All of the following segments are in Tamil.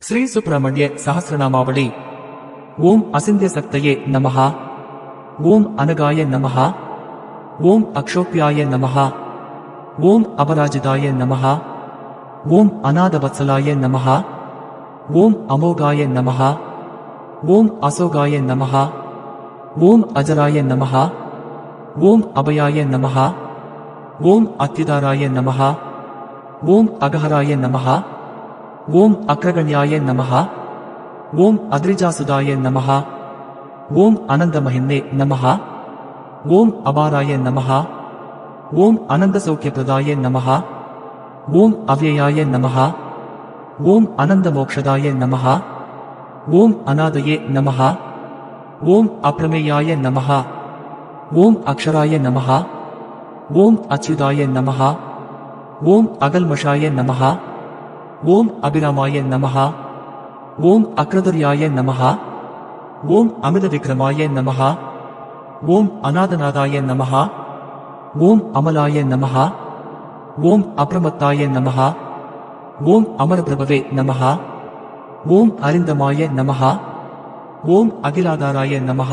श्री सुब्रह्मण्य सहस्रनामावली। ओम असिंध्य शक्तये नमः। ओम अनगाय नमः। ओम अक्षोप्याय नमः। ओम अपराजिताय नमः। ओम अनाथवत्सलाय नमः। ओम अमोघाय नमः। ओम असोगाय नमः। ओम अजराय नमः। ओम अभयाय नमः। ओम अत्युदाराय नमः। ओम अगहराय नमः। ओम अग्रगण्याय नमः। ओम अद्रिजासुदाय नमः। ओम अनंतमहिम्ने नमः। ओम अपाराय नमः। ओम अनंतसौख्यप्रदाय नमः। ओम अव्ययाय नमः। ओम अनंतमोक्षदाय नमः। ओम अनादये नमः। ओम अप्रमेयाय नमः। ओम अक्षराय नमः। ओम अच्युताय नमः। ओम अगल्मषाय नमः। ओम अभिरामाय नमः। ओम अक्रतुर्याय नमः। ओम अमितविक्रमाय नमः। ओम अनाथनाथाय नमः। ओम अमलाय नमः। ओम अप्रमत्ताय नमः। ओम अमरप्रभवे नमः। ओम अरिन्दमाय नमः। ओम अखिलाधाराय नमः।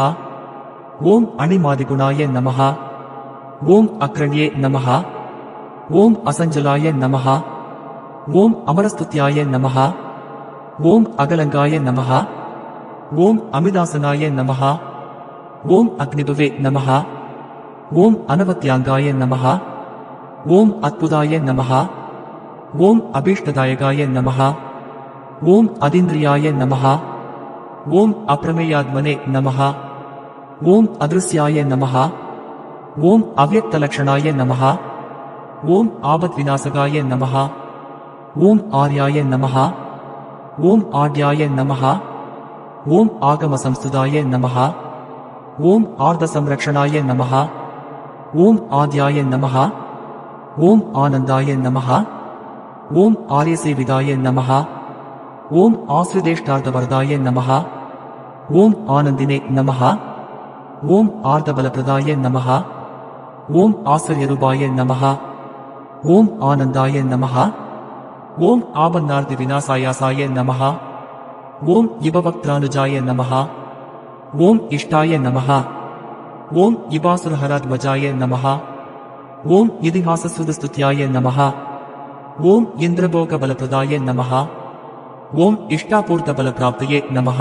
ओम अणिमादिगुणाय नमः। ओम अक्रण्ये नमः। ओम असञ्जलाय नमः। ओम अमरस्तुत्याय नमः। ओम अगलंगाय नमः। ओम अमिदासनाय नमः। ओम अग्निभवे नमः। ओम अनवत्यांगाय नमः। ओम अद्भुताय नमः। ओम अभीष्टदायकाय नमः। ओम अतीन्द्रियाय नमः। ओम अप्रमेयात्मने नमः। ओम अदृश्याय नमः। ओम अव्यक्तलक्षणाय नमः। ओम आपद्विनाशकाय नमः। ओम आर्याय नमः। ओम आड्याय नमः। ओम आगमसंस्तुताय नमः। ओम आर्धसंरक्षणाय नमः। ओम आद्याय नमः। ओम आनन्दाय नमः। ओम आर्यसेविताय नमः। ओम आश्रितेष्टार्थवरदाय नमः। ओम आनन्दिने नमः। ओम आर्धबलप्रदाय नमः। ओम आश्चर्यरूपाय नमः। ओम आनन्दाय नमः। ओम आबन्नार्तिविनाशायासाय नमः। ओम इबवक्त्रानुजाय नमः। ओम इष्टाय नमः। ओम इबासुरहराध्वजाय नमः। ओम इतिहासस्तुत्याय नमः। ओम इन्द्रभोगबलप्रदाय नमः। ओम इष्टापूर्तबलप्राप्तये नमः।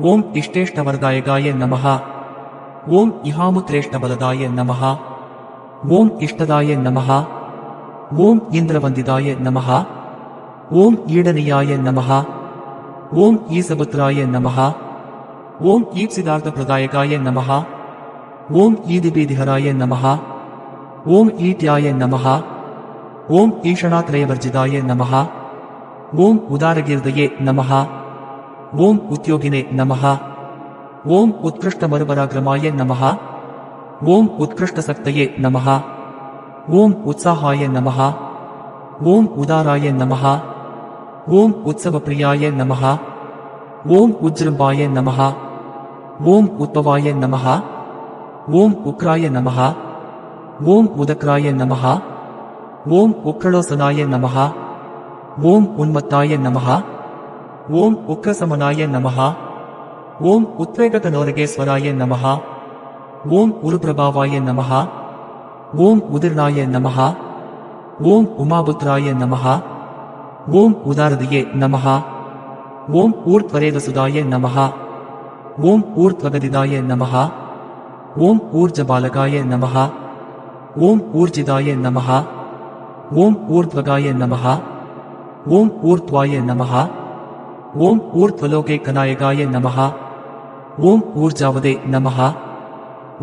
ओम इष्टेष्टवरदायकाय नमः। ओम इहामुत्रेष्टबलदाय नमः। ओम इष्टदाय नमः। ओम इन्द्रवन्दिताय नमः। ओम ईडनीयाय नमः। ओम ईसपुत्राय नमः। ओम ईप्सितार्थप्रदायकाय नमः। ओम ईदिभीतिहराय नमः। ओम ईट्याय नमः। ओम ईषणात्रयवर्जिताय नमः। ओम उदारकीर्तये नमः। ओम उद्योगिने नमः। ओम उत्कृष्टमरुपराक्रमाय नमः। ओम उत्कृष्टशक्तये नमः। ओम उत्साहाय नमः। ओम उदाराय नमः। ओम उत्सवप्रियाय नमः। ओम उज्जृम्भाय नमः। ओम उद्भवाय नमः। ओम उक्राय नमः। ओम उदक्राय नमः। ओम उक्रणोसनाय नमः। ओम उन्मत्ताय नमः। ओम उग्रसमनाय नमः। ओम उद्वेगकनोरगेश्वराय नमः। ओम उरुप्रभावाय नमः। ओम उदीर्णाय नमः। ओम उमापुत्राय नमः। ओम उदारदिये नमः। ओम ऊर्ध्वरेवसुदाय नमः। ओम ऊर्ध्वगदिदाय नमः। ओम ऊर्जबालकाय नमः। ओम ऊर्जिताय नमः। ओम ऊर्ध्वगाय नमः। ओम ऊर्ध्वाय नमः। ओम ऊर्ध्वलोके कनायकाय नमः। ओम ऊर्जावदे नमः।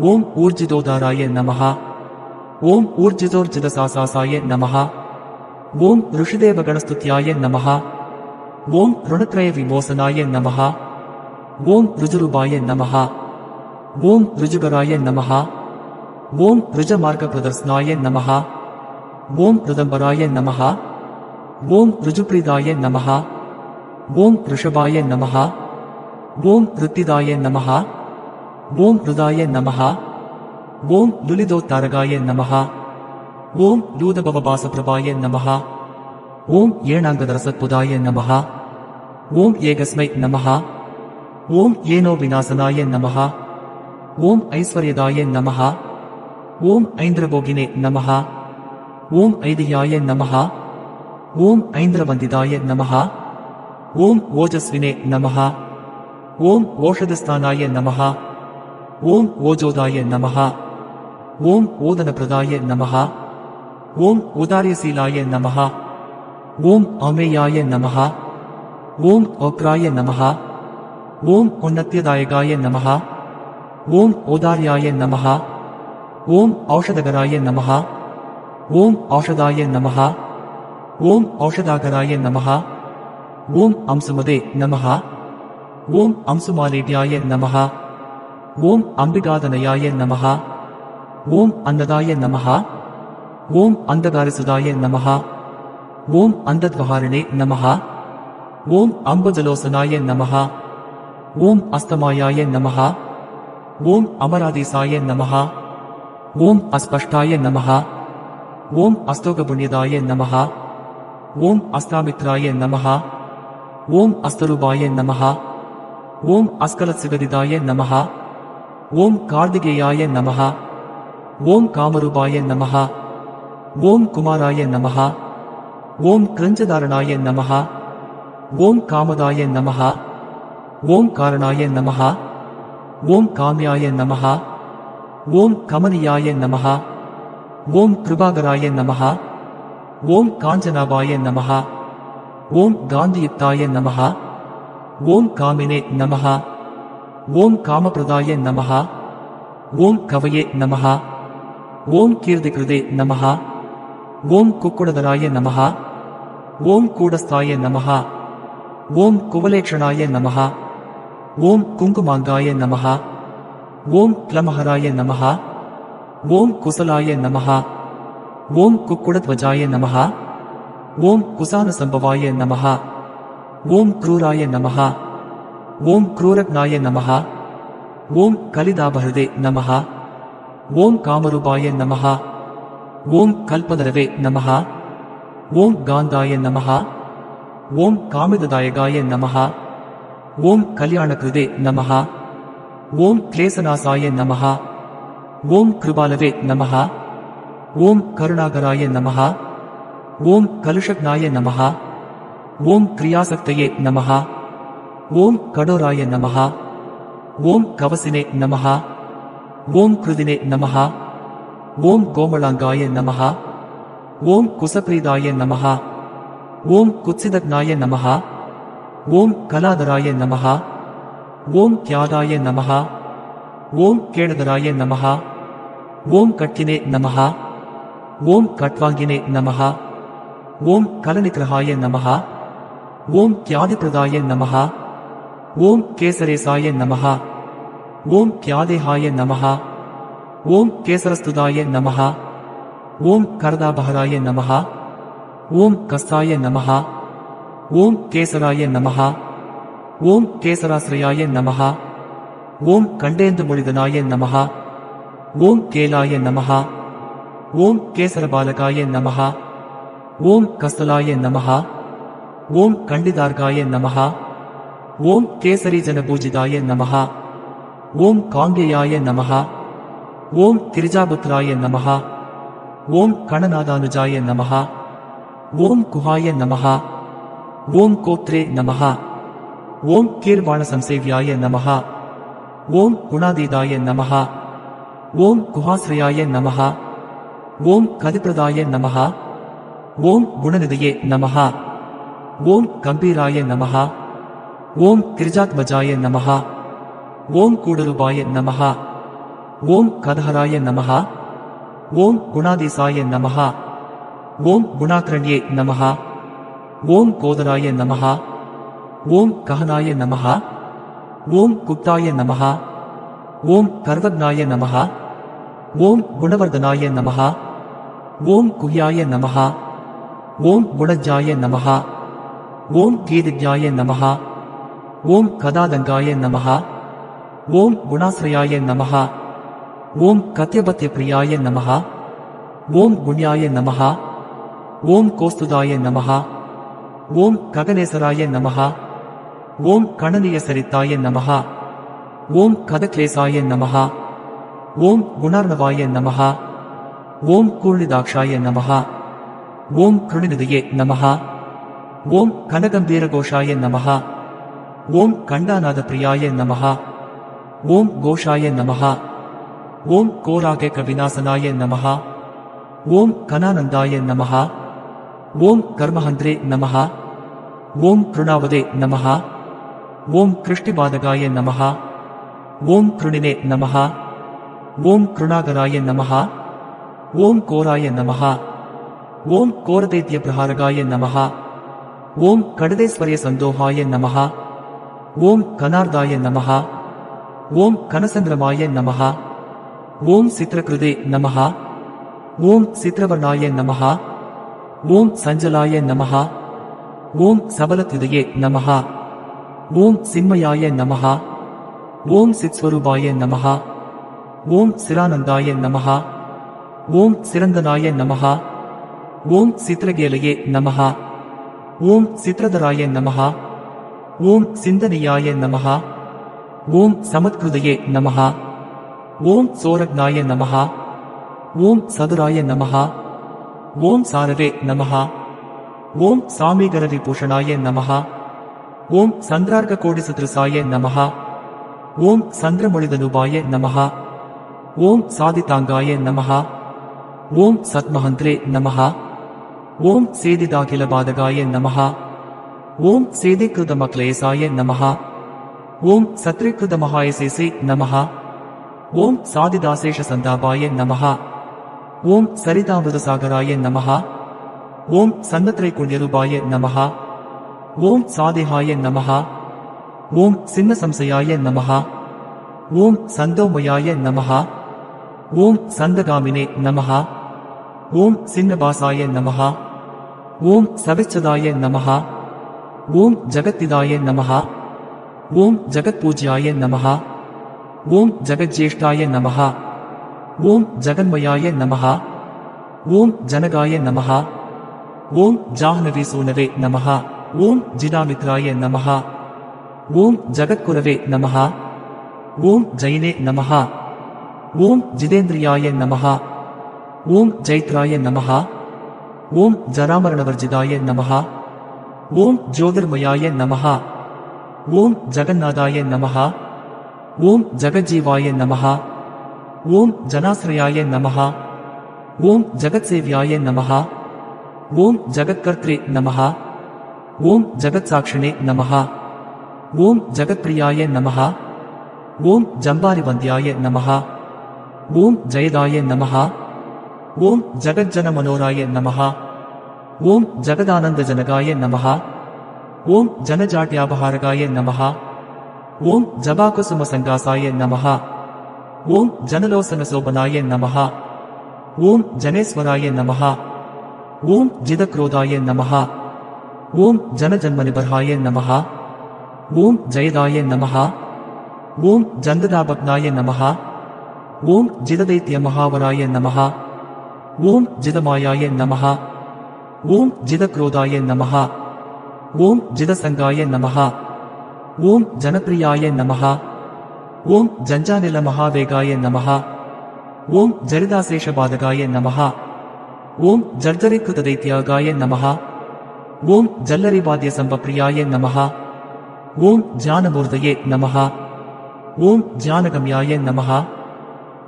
ओम ऊर्जितोदाराय नमः। ओम ऊर्जितोर्जितसासाय नमः। ओम ऋषिदेवगणस्तुत्याय नमः। ओम ऋणत्रयविमोचनाय नमः। ओम ऋजुरूपाय नमः। ओम ऋजुगराय नमः। ओम ऋजमार्गप्रदर्शनाय नमः। ओम ऋदम्बराय नमः। ओम ऋजुप्रीदाय नमः। ओम ऋषभाय नमः। ओम ऋत्तिदाय नमः। ओम हृदाय नमः। ओम लुलितोत्तारकाय नमः। ओम लूतभवभासप्रभाय नमः। ओम येणांगदरसत्पुदाय नमः। ஓம் ஏகஸ்மை நமஹ. ஓம் ஏனோ விநாசனாய நமஹ. ஓம் ஐஸ்வர்யதாய நமஹ. ஓம் ஐந்திரபோகினே நமஹ. ஓம் ஐதியாய நமஹ. ஓம் ஐந்திரவந்திதாய நமஹ. ஓம் ஓஜஸ்வினே நமஹ. ஓம் ஓஷதஸ்தானாய நமஹ. ஓம் ஓஜோதாய நமஹ. ஓம் ஓதனப்பிரதாய நமஹ. ஓம் உதாரியசீலாய நமஹ. ஓம் அமேயாய நமஹ. ஓம் ஓக்ராய நமஹ. ஓம் உன்னத்யதாயகாய நமஹ. ஓம் ஓதார்யாய நமஹ. ஓம் ஔஷதகராய நமஹ. ஓம் ஔஷதாய நமஹ. ஓம் ஔஷதாகராய நமஹ. ஓம் அம்சுமதே நமஹ. ஓம் அம்சுமாலேட்யாய நமஹ. ஓம் அம்பிகாதனயாய நமஹ. ஓம் அன்னதாய நமஹ. ஓம் அந்தகாரிசுதாய நமஹ. ஓம் அந்தத்வஹாரிணே நமஹ. ஓம் அம்புஜலோசனாய நமஹ. ஓம் அஸ்தமாயாய நமஹ. ஓம் அமராதீசாய நமஹ. ஓம் அஸ்பஷ்டாய நமஹ. ஓம் அஸ்தோகபுண்யதாய நமஹ. ஓம் அஸ்தாமித்ராய நமஹ. ஓம் அஸ்தரூபாய நமஹ. ஓம் அஸ்கலத்சிகதிதாய நமஹ. ஓம் கார்த்திகேயாய நமஹ. ஓம் காமரூபாய நமஹ. ஓம் குமாராய நமஹ. ஓம் கிரஞ்சதாரணாய நமஹ. ஓம் காமதாய நமஹ. ஓம் காரணாய நமஹ. ஓம் காம்யாய நமஹ. ஓம் கமனியாய நமஹ. ஓம் கிருபாகராய நமஹ. ஓம் காஞ்சனாபாய நமஹ. ஓம் காந்தியுக்தாய நமஹ. ஓம் காமினே நமஹ. ஓம் காமப்ரதாய நமஹ. ஓம் கவயே நமஹ. ஓம் கீர்த்திகிருதே நமஹ. ஓம் குக்குடதராய நமஹ. ஓம் கூடஸ்தாய நமஹ. ஓம் குவலேக்ஷணாய நமஹ. ஓம் குங்குமாங்காய நமஹ. ஓம் க்ளமஹராய நமஹ. ஓம் குசலாய நமஹ. ஓம் குக்குடத்வஜாய நமஹ. ஓம் குசானசம்பவாய நமஹ. ஓம் க்ரூராய நமஹ. ஓம் க்ரூரக்னாய நமஹ. ஓம் கலிதாபஹதே நமஹ. ஓம் காமரூபாய நமஹ. ஓம் கல்பதரவே நமஹ. ஓம் காந்தாய நமஹ. ஓம் காமிததாயகாய நமஹ. ஓம் கல்யாணகிருதே நமஹ. ஓம் கிளேசநாசாய நமஹ. ஓம் கிருபாலவே நமஹ. ஓம் கருணாகராய நமஹ. ஓம் கலுஷக்னாய நமஹ. ஓம் கிரியாசக்தயே நமஹ. ஓம் கடோராய நமஹ. ஓம் கவசினே நமஹ. ஓம் கிருதினே நமஹ. ஓம் கோமளாங்காய நமஹ. ஓம் குசப்ரீதாய நமஹ. ஓம் குத்சிதக்னாய நமஹ. ஓம் கலாதராய நமஹ. ஓம் கியாதாய நமஹ. ஓம் கேடதராய நமஹ. ஓம் கட்கினே நமஹ. ஓம் கட்வாங்கினே நமஹ. ஓம் கலநிகிரகாய நமஹ. ஓம் கியாதிபிரதாய நமஹ. ஓம் கேசரேசாய நமஹ. ஓம் கியாதேஹாய நமஹ. ஓம் கேசரஸ்துதாய நமஹ. ஓம் கரதாபஹராய நமஹ. ஓம் கஸ்தாய நமஹ. ஓம் கேசராய நமஹ. ஓம் கேசராஸ்ரயாய நமஹ. ஓம் கண்டேந்து மொழிதனாய நமஹ. ஓம் கேலாய நமஹ. ஓம் கேசரபாலகாய நமஹ. ஓம் கஸ்தலாய நமஹ. ஓம் கண்டிதார்காய நமஹ. ஓம் கேசரிஜனபூஜிதாய நமஹ. ஓம் காங்கேயாய நமஹ. ஓம் திரிஜாபுத்ராய நமஹ. ஓம் கணநாதானுஜாய நமஹ. ஓம் குஹாய நமஹ. ஓம் கோத்ரே நமஹ. ஓம் கீர்வாணசம்சேவ்யாய நமஹ. ஓம் குணாதீதாய நமஹ. ஓம் குஹாஸ்ரயாய நமஹ. ஓம் கதிபிரதாய நமஹ. ஓம் குணநிதயே நமஹ. ஓம் கம்பீராய நமஹ. ஓம் கிரிஜாத்மஜாய நமஹ. ஓம் கூடரூபாய நமஹ. ஓம் கதஹராய நமஹ. ஓம் குணாதீசாய நமஹ. ஓம் குணாக்ரண்யே நமஹ. ஓம் கோதராய நமஹ. ஓம் கஹனாய நமஹ. ஓம் குப்தாய நமஹ. ஓம் கர்வக்னாய நமஹ. ஓம் குணவர்தனாய நமஹ. ஓம் குஹ்யாய நமஹ. ஓம் குணஜ்ஜாய நமஹ. ஓம் கீதிஜ்ஞாய நமஹ. ஓம் கதாதங்காய நமஹ. ஓம் குணாஸ்ரயாய நமஹ. ஓம் கத்யபத்யப்ரியாய நமஹ. ஓம் குண்யாய நமஹ. ஓம் கோஸ்துதாய நமஹ. ஓம் ககனேசராய நமஹ. ஓம் கணனிய சரித்தாய நமஹ. ஓம் கதக்லேசாய நமஹ. ஓம் குணார்ணவாய நமஹ. ஓம் கூர்ணிதாக்ஷாய நமஹ. ஓம் கிருணிநிதியே நமஹ. ஓம் கனகம்பீரகோஷாய நமஹ. ஓம் கண்டாநாத பிரியாய நமஹ. ஓம் கோஷாய நமஹ. ஓம் கோராகேக விநாசனாய நமஹ. ஓம் கனானந்தாய நமஹ. ஓம் கர்மஹந்திரே நமஹ. ஓம் கிருணாவதே நமஹ. ஓம் கிருஷ்டிபாதகாய நமஹ. ஓம் கிருணினே நமஹ. ஓம் கிருணாகராய நமஹ. ஓம் கோராய நமஹ. ஓம் கோரதைத்ய பிரஹாரகாய நமஹ. ஓம் கடதேஸ்வரிய சந்தோஹாய நமஹ. ஓம் கனார்தாய நமஹ. ஓம் கனசந்திரமாய நமஹ. ஓம் சித்ரகிருதே நமஹ. ஓம் சித்ரவர்ணாய நமஹ. ஓம் சஞ்சலாய நமஹ. ஓம் சபலத்யுதயே நமஹ. ஓம் சின்மயாய நமஹ. ஓம் சித்ஸ்வரூபாய நமஹ. ஓம் சிரானந்தாய நமஹ. ஓம் சிரந்தனாய நமஹ. ஓம் சித்ரகேலயே நமஹ. ஓம் சித்ரதராய நமஹ. ஓம் சிந்தனியாய நமஹ. ஓம் சமத்கிருதயே நமஹ. ஓம் சோரக்னாய நமஹ. ஓம் சதுராய நமஹ. ஓம் சாரவே நமஹ. ஓம் சாமீகரவிபூஷணாய நமஹ. ஓம் சந்திரார்க கோடிசத்ருசாய நமஹ. ஓம் சந்திரமொழிதனுபாய நமஹ. ஓம் சாதிதாங்காய நமஹ. ஓம் சத்மஹந்திரே நமஹ. ஓம் சேதிதாகிலபாதகாய நமஹ. ஓம் சேதிகிருதமக்லேசாய நமஹ. ஓம் சத்ரிகிருதமஹாயசேசே நமஹ. ஓம் சாதிதாசேஷ சந்தாபாய நமஹ. ஓம் சரிதாமிருதசாகராய நமஹ. ஓம் சன்னத்ரைகுண்யரூபாய நமஹ. ஓம் சாதிஹாய நமஹ. ஓம் சின்னசம்சயாய நமஹ. ஓம் சந்தோமயாய நமஹ. ஓம் சந்தகாமினே நமஹ. ஓம் சின்னபாசாய நமஹ. ஓம் சவிச்சதாய நமஹ. ஓம் ஜகத்திதாய நமஹ. ஓம் ஜகத்பூஜ்யாய நமஹ. ஓம் ஜகஜ்யேஷ்டாய நமஹ. ஓம் ஜகன்மயாய நமஹ. ஓம் ஜனகாய நமஹ. ஓம் ஜாஹ்னவிசூனவே நமஹ. ஓம் ஜினாமித்ராய நமஹ. ஓம் ஜகத்குரவே நமஹ. ஓம் ஜைனே நமஹ. ஓம் ஜிதேந்திரியாய நமஹ. ஓம் ஜைத்ராய நமஹ. ஓம் ஜராமரணவர்ஜிதாய நமஹ. ஓம் ஜோதிர்மயாய நமஹ. ஓம் ஜகநாதாய நமஹ. ஓம் ஜகஜீவாய நமஹ. ஓம் ஜனாஸ்ரயாய நமஹ. ஓம் ஜகத்சேவ்யாய நமஹ. ஓம் ஜகத்கர்த்ரே நமஹ. ஓம் ஜகத்சாக்ஷிணே நமஹ. ஓம் ஜகத்பிரியாய நமஹ. ஓம் ஜம்பாரிவந்தியாய நமஹ. ஓம் ஜயதாய நமஹ. ஓம் ஜகஜ்ஜனமனோராய நமஹ. ஓம் ஜகதானந்தஜனகாய நமஹ. ஓம் ஜனஜாட்யாபஹாரகாய நமஹ. ஓம் ஜபாகுசுமசங்காசாய நமஹ. ஓம் ஜனலோசனசோபனாய நமஹ. ஓம் ஜனேஸ்வராய நமஹ. ஓம் ஜிதக்ரோதாய நமஹ. ஓம் ஜனஜன்மனிபர்ஹாய நமஹ. ஓம் ஜயதாய நமஹ. ஓம் ஜந்ததாபக்னாய நமஹ. ஓம் ஜிததைத்யமஹாவராய நமஹ. ஓம் ஜிதமாயாய நமஹ. ஓம் ஜிதக்ரோதாய நமஹ. ஓம் ஜிதசங்காய நமஹ. ஓம் ஜனப்பிரியாய நமஹ. ஓம் ஜஞ்சானிலமஹாவேகாய நமஹ. ஓம் ஜரிதாசேஷபாதகாய நமஹ. ஓம் ஜர்ஜரிகிருததைத்யாகாய நமஹ. ஓம் ஜல்லரிவாத்யசம்பப்ரியாய நமஹ. ஓம் ஜானமூர்தயே நமஹ. ஓம் ஜானகம்யாய நமஹ.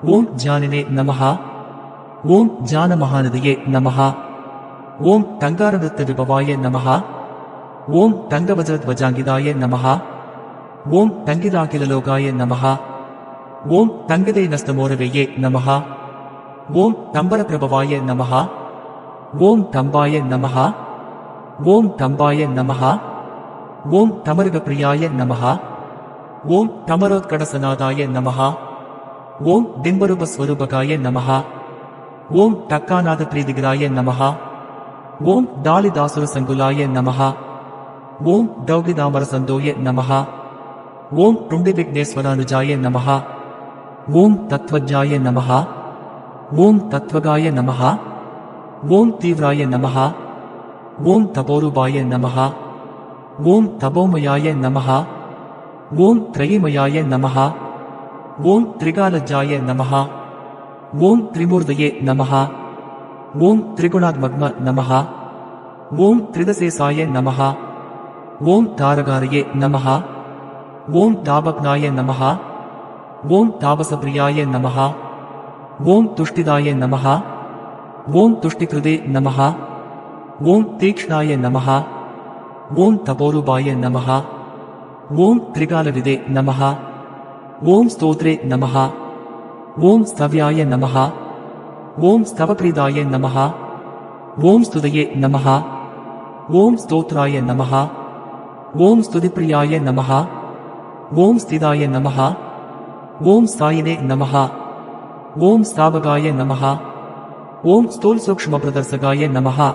ஓம் ஜானினே நமஹ. ஓம் ஜானமஹாநிதியே நமஹ. ஓம் தங்காரவிருத்த விபவாய நமஹ. ஓம் தங்கவஜ்ரத்வஜாங்கிதாய நமஹ. ஓம் தங்கிதாகிலலோகாய நமஹ. ஓம் தங்கிதை நஸ்தமோரவேயே நமஹ. ஓம் தம்பரபிரபவாய நமஹ. ஓம் தம்பாய நமஹ. ஓம் தம்பாய நமஹ. ஓம் தமருகப்பிரியாய நமஹ. ஓம் தமரோத்கடசநாதாய நமஹ. ஓம் டிம்பரூபஸ்வரூபகாய நமஹ. ஓம் டக்காநாத பிரீதிகராய நமஹ. ஓம் டாலிதாசுரசங்குலாய நமஹ. ஓம் டௌகிதாமரசந்தோய நமஹ. ஓம் டுண்டிவிக்னேஸ்வரானுஜாய நமஹ. ஓம் தத்வஜ்ஞாய நமஹ. ஓம் தத்வகாய நமஹ. ஓம் தீவ்ராய நமஹ. ஓம் தபோரூபாய நமஹ. ஓம் தபோமயாய நமஹ. ஓம் திரைமயாய நமஹ. ஓம் திரிகாலஜாய நமஹ. ஓம் திரிமூர்த்தயே நமஹ. ஓம் திரிகுணாத்மக்ம நமஹ. ஓம் திரிதசேசாய நமஹ. ஓம் தாரகாரயே நமஹ. ஓம் தாபக்னாய நமஹ. ஓம் தாபசப்ரியாய நமஹ. ஓம் துஷ்டிதாய நமஹ. ஓம் துஷ்டிகிருதே நமஹ. ஓம் தீக்ஷ்ணாய நமஹ. ஓம் தபோரூபாய நமஹ. ஓம் திரிகாலவிதே நமஹ. ஓம் ஸ்தோத்ரே நமஹ. ஓம் ஸ்தவ்யாய நமஹ. ஓம் ஸ்தவக்ரீதாய நமஹ. ஓம் ஸ்துதயே நமஹ. ஓம் ஸ்தோத்ராய நமஹ. ஓம் ஸ்துதிப்ரியாய நமஹ. ஓம் ஸ்திதாய நமஹ. ஓம் சாயினே நமஹ. ஓம் ஸ்தாபகாய நமஹ. ஓம் ஸ்தூல் சூக்ஷ்மப்ரதர்சகாய நமஹ.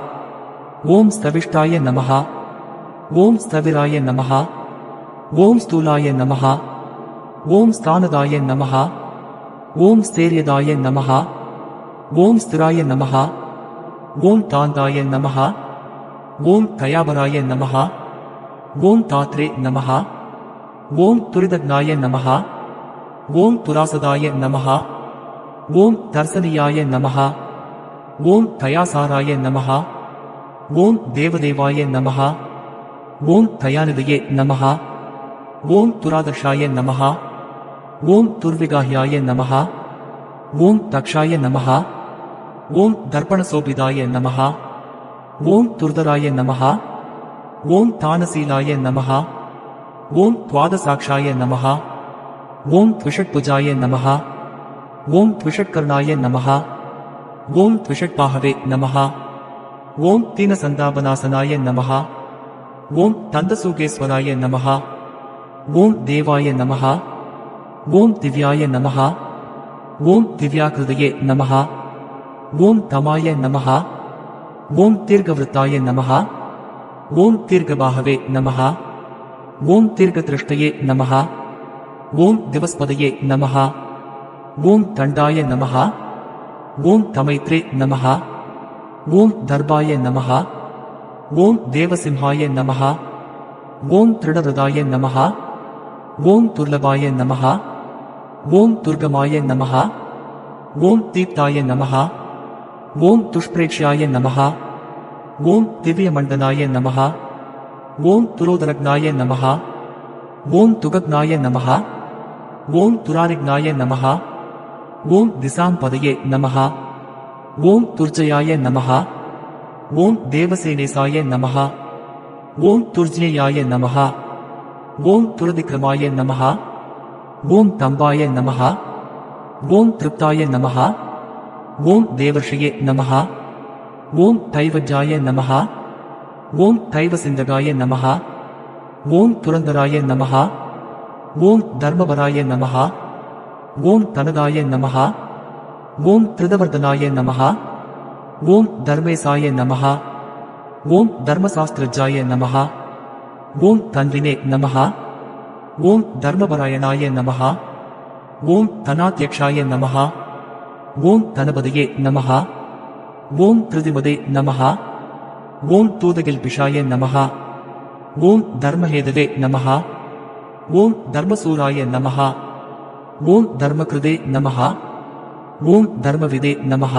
ஓம் ஸ்தவிஷ்டாய நமஹ. ஓம் ஸ்தவிராய நமஹ. ஓம் ஸ்தூலாய நமஹ. ஓம் ஸ்தானதாய நமஹ. ஓம் ஸ்தேரியதாய நமஹ. ஓம் ஸ்திராய நமஹ. ஓம் தாந்தாய நமஹ. ஓம் தயாபராய நமஹ. ஓம் தாத்ரே நமஹ. ஓம் துரிதக்னாய நமஹ. ஓம் துராசதாய நமஹ. ஓம் தர்சனியாய நமஹ. ஓம் தயாசாராய நமஹ. ஓம் தேவதேவாய நமஹ. ஓம் தயாநிதயே நமஹ. ஓம் துராதர்ஷாய நமஹ. ஓம் துர்விகாஹ்யாய நமஹ. ஓம் தக்ஷாய நமஹ. ஓம் தர்ப்பணசோபிதாய நமஹ. ஓம் துர்தராய நமஹ. ஓம் தானசீலாய நமஹ. ஓம் துவாதசாக்ஷாய நமஹ. ஓம் த்விஷட்புஜாய நமஹ. ஓம் த்விஷட்கர்ணாய நமஹ. ஓம் த்விஷட்பாஹவே நமஹ. ஓம் தீனசந்தாபனாசனாய நமஹ. ஓம் தந்தசூகேஸ்வராய நமஹ. ஓம் தேவாய நமஹ. ஓம் திவ்யாய நமஹ. ஓம் திவ்யாகிருதயே நமஹ. ஓம் தமாய நமஹ. ஓம் தீர்க்கவிருத்தாய நமஹ. ஓம் தீர்க்கபாஹவே நமஹ. ஓம் தீர்க்கதிருஷ்டயே நமஹ. ஓம் திவஸ்பதயே நமஹ. ஓம் தண்டாய நமஹ. ஓம் தமைத்ரே நமஹ. ஓம் தர்பாய நமஹ. ஓம் தேவசிம்ஹாய நமஹ. ஓம் திருடவிரதாய நமஹ. ஓம் துர்லபாய நமஹ. ஓம் துர்கமாய நமஹ. ஓம் தீப்தாய நமஹ. ஓம் துஷ்பிரேக்ஷ்யாய நமஹ. ஓம் திவ்யமண்டனாய நமஹ. ஓம் துரோதரக்னாய நமஹ. ஓம் துகக்னாய நமஹ. ஓம் துராரிக்னாய நமஹ. ஓம் திசாம்பதயே நமஹ. ஓம் துர்ஜயாய நமஹ. ஓம் தேவசேனேசாய நமஹ. ஓம் துர்ஜ்ஞேயாய நமஹ. ஓம் துரதிக்ரமாய நமஹ. ஓம் தம்பாய நமஹ. ஓம் திருப்தாய நமஹ. ஓம் தேவர்ஷயே நமஹ. ஓம் தைவஜ்ஜாய நமஹ. ஓம் தைவசிந்தகாய நமஹ. ஓம் துரந்தராய நமஹ. ஓம் தர்மவராய நமஹ. ஓம் தனதாய நமஹ. ஓம் திருதவர்தனாய நமஹ. ஓம் தர்மேசாய நமஹ. ஓம் தர்மசாஸ்திரஜாய நமஹ. ஓம் தன்வினே நமஹ. ஓம் தர்மபராயணாய நமஹ. ஓம் தனாத்யக்ஷாய நமஹ. ஓம் தனபதியே நமஹ. ஓம் திருதிமதே நமஹ. ஓம் தூதகில்பிஷாய நமஹ. ஓம் தர்மஹேதவே நமஹ. ஓம் தர்மசூராய நமஹ. ஓம் தர்மகிருதே நமஹ. ஓம் தர்மவிதே நமஹ.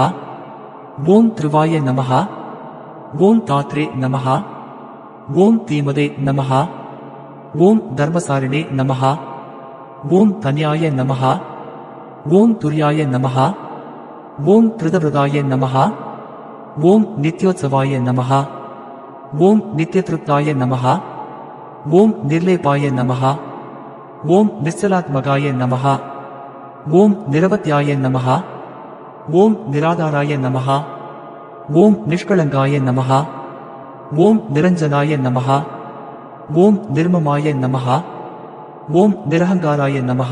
ஓம் திருவாய நமஹ. ஓம் தாத்ரே நமஹ. ஓம் தீமதே நமஹ. ஓம் தர்மசாரிணே நமஹ. ஓம் தன்யாய நமஹ. ஓம் துர்யாய நமஹ. ஓம் திருதவிரதாய நமஹ. ஓம் நித்யோத்சவாய நமஹ. ஓம் நித்யதிருப்தாய நமஹ. ஓம் நிர்லேபாய நமஹ. ஓம் நிச்சலாத்மகாய நமஹ. ஓம் நிரவத்யாய நமஹ. ஓம் நிராதாராய நமஹ. ஓம் நிஷ்களங்காய நமஹ. ஓம் நிரஞ்சனாய நமஹ. ஓம் நிர்மமாய நமஹ. ஓம் நிரஹங்காராய நமஹ.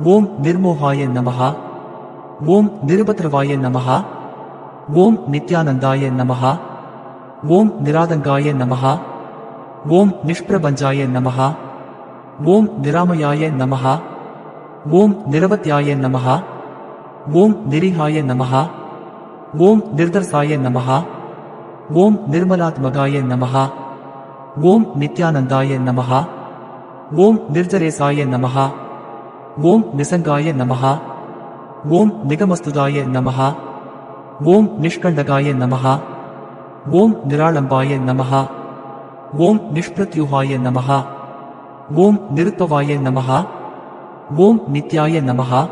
ஓம் நிர்மோகாய நமஹ. ஓம் நிருபத்ரவாய நமஹ. ஓம் நித்யானந்தாய நமஹ. ஓம் நிராதங்காய நமஹ. ஓம் நிஷ்பிரபஞ்சாய நமஹ. ஓம் நிராமயாய நமஹ. ஓம் நிரவத்யாய நமஹ. ஓம் நிரிஹாய நமஹ. ஓம் நிர்தர்சாய நமஹ. ஓம் நிர்மலாத்மகாய நமஹ. ஓம் நித்யானந்தாய நமஹ. ஓம் நிர்ஜரேசாய நமஹ. ஓம் நிசங்காய நமஹ. ஓம் நிகமஸ்துதாய நமஹ. ஓம் நிஷ்கண்டகாய நமஹ. ஓம் நிராளம்பாய நமஹ. ஓம் நிஷ்பிரத்யூஹாய நமஹ. ஓம் நிருத்தவாய நமஹ. ஓம் நித்யாய நமஹ.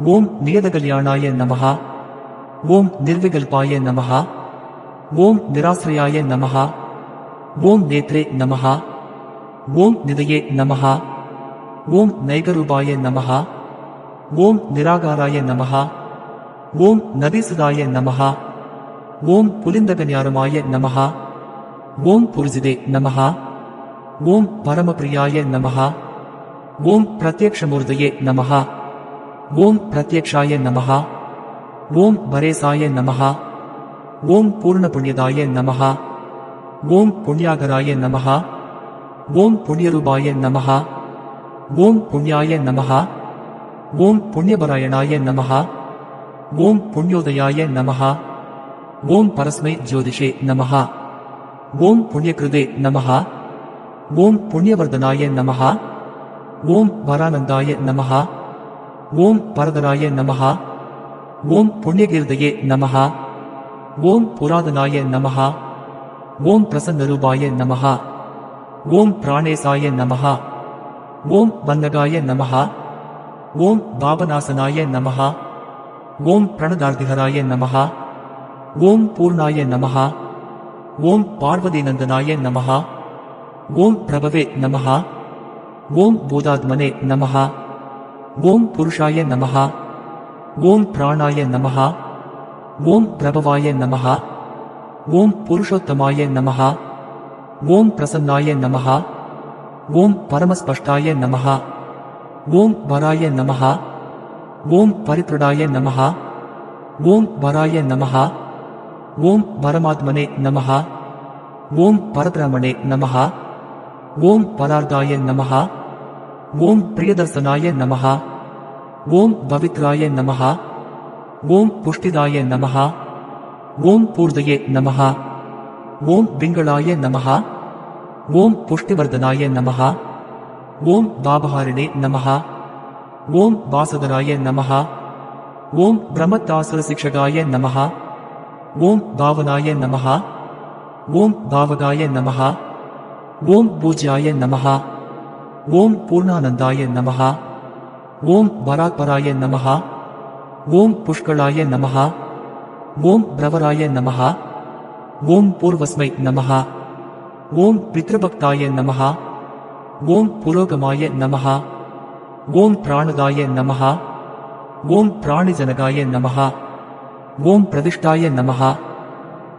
ஓம் நியதகல்யாணாய நமஹ. ஓம் நிர்விகல்பாய நமஹ. ஓம் நிராஸ்ரயாய நமஹ. ஓம் நேத்ரே நமஹ. ஓம் நிதயே நமஹ. ஓம் நைகரூபாய நமஹ. ஓம் நிராகாராய நமஹ. ஓம் நதீசுதாய நமஹ. ஓம் புலிந்தகன்யாரமாய நமஹ. ஓம் புருஜிதே நமஹ. ஓம் பரமபிரியாய நமஹ. ஓம் பிரத்யக்ஷமூர்த்தயே நமஹ. ஓம் பிரத்யக்ஷாய நமஹ. ஓம் பரேசாய நமஹ. ஓம் பூர்ணபுண்யதாய நமஹ. ஓம் புண்ணியாகராய நமஹ. ஓம் புண்ணியரூபாய நமஹ. ஓம் புண்ணியாய நமஹ. ஓம் புண்ணியபராயணாய நமஹ. ஓம் புண்ணியோதயாய நமஹ. ஓம் பரஸ்மை ஜோதிஷே நமஹ. ஓம் புண்ணியகிருதே நமஹ. ஓம் புண்ணியவர்தனாய நமஹ. ஓம் வரானந்தாய நமஹ. ஓம் பரதராய நமஹ. ஓம் புண்ணியகீர்தயே நமஹ. ஓம் புராதனாய நமஹ. ஓம் பிரசன்னரூபாய நமஹ. ஓம் பிராணேசாய நமஹ. ஓம் வன்னகாய நமஹ. ஓம் பாபநாசனாய நமஹ. ஓம் பிரணதார்த்திகராய நமஹ. ஓம் பூர்ணாய நமஹ. ஓம் பார்வதீநந்தனாய நமஹ. ஓம் பிரபவே நமஹ. ஓம் பூதாத்மனே நமஹ. ஓம் புருஷாய நமஹ. ஓம் பிராணாய நமஹ. ஓம் பிரபவாய நமஹ. ஓம் புருஷோத்தமாய நமஹ. ஓம் பிரசன்னாய நமஹ. ஓம் பரமஸ்பஷ்டாய நமஹ. ஓம் வராய நமஹ. ஓம் பரித்ருடாய நமஹ. ஓம் வராய நமஹ. ஓம் பரமாத்மனே நமஹ. ஓம் பரபிரமணே நமஹ. ஓம் பரார்த்தாய நமஹ. ஓம் பிரியதர்சனாய நமஹ. ஓம் பவித்ராய நமஹ. ஓம் புஷ்டிதாய நமஹ. ஓம் பூர்தயே நமஹ. ஓம் பிங்களாய நமஹ. ஓம் புஷ்டிவர்தனாய நமஹ. ஓம் பாபஹாரிணே நமஹ. ஓம் வாசகராய நமஹ. ஓம் பிரம்மத்தாசுரசிக்ஷகாய நமஹ. ஓம் பாவனாய நமஹ. ஓம் பாவகாய நமஹ. ஓம் பூஜ்யாய நமஹ. ஓம் பூர்ணானந்தாய நமஹ. ஓம் வராத்பராய நமஹ. ஓம் புஷ்களாய நமஹ. ஓம் பிரவராய நமஹ. ஓம் பூர்வஸ்மை நமஹ. ஓம் பித்ருபக்தாய நமஹ. ஓம் புரோகமாய நமஹ. ஓம் பிராணதாய நமஹ. ஓம் பிராணிஜனகாய நமஹ. ஓம் பிரதிஷ்டாய நமஹ.